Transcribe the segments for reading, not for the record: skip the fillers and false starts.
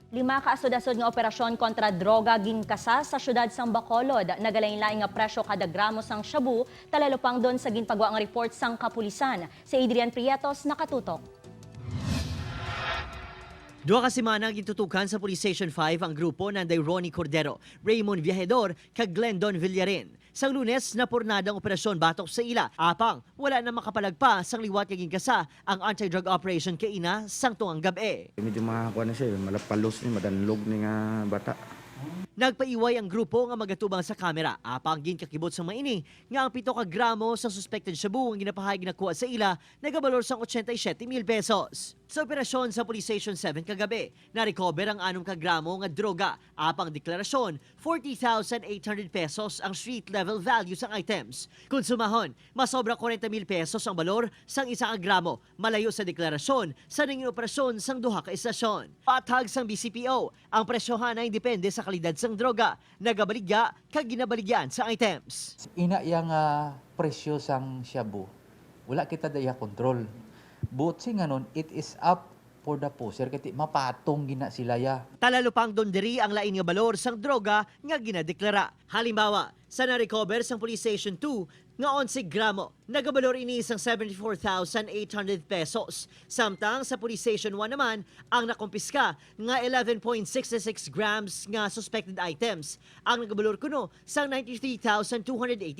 Lima ka asud-asud nga operasyon kontra droga ginkasa sa syudad sang Bacolod. Nagalain-laing nga presyo kada gramo sang shabu, talalupang doon sa ginpagawa nga report sang kapulisan. Si Adrian Prietos nakatutok. Dua ka semana gintutukan sa Police Station 5 ang grupo nanday Ronnie Cordero, Raymond Viajador, kag Glendon Villarin. Sang Lunes, napurnadang operasyon batok sa ila. Apang, wala na makapalagpa sang liwat kag ginkasa ang anti-drug operation kaina sang tuang gabi. Medyo makakuha na siya, malapalos ni, madanlog ni nga bata. Nagpaiway ang grupo nga magatubang sa kamera. Apang ginkakibot sa maini nga ang 7 ka gramo sa suspected shabu ang ginapahayag nakuha sa ila nagabalor sang 87,000 pesos. Sa operasyon sa Police Station 7 kagabi, na-recover ang 6 ka gramo nga droga. Apang deklarasyon, 40,800 pesos ang street level value sang items. Kung sumahon, masobra 40,000 pesos ang balor sang 1 ka gramo, malayo sa deklarasyon sa nanging operasyon sang 2 ka istasyon. Patag sang BCPO, ang presyohan ay depende sa kalidad sang droga, nagabaligya kag ginabaligyan sa items. Ina yang presyo sang shabu, wala kita daya kontrol. But sing anon, it is up for the poser kati mapatong gina sila ya. Talalupang donderi ang lain nga balor sang droga nga ginadeklara. Halimbawa, sa na-recover sang Police Station 2 nga 11 gramo, nagabalor ini sang 74,800 pesos. Samtang sa Police Station 1 naman, ang nakumpiska nga 11.66 grams nga suspected items. Ang nagabalor kuno sang 93,280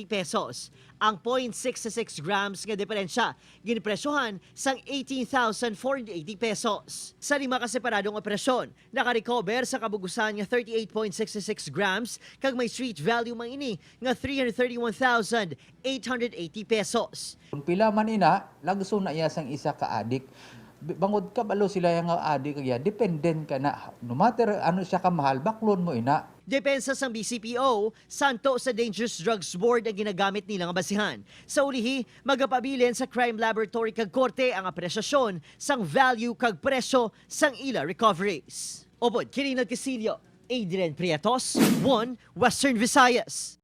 pesos. Ang 0.66 grams nga diferensya, ginipresyohan sang 18,480 pesos. Sa 5 ka separadong operasyon, nakarecover sa kabugusan nga 38.66 grams, kag may street value mang ini nga 331,880 pesos. Kung pila man ina, lagso na iya sang isa ka adik. Bangod ka balo sila yang adik kaya dependent ka na. No matter ano siya ka mahal, baklon mo ina. Depensa sang BCPO, santo sa Dangerous Drugs Board ang ginagamit nilang basihan. Sa ulihi, magapabilin sa Crime Laboratory kag Korte ang apresasyon sang value kag presyo sang ila recoveries. Obod, kini nagkasilyo, Adrian Prietos, 1 Western Visayas.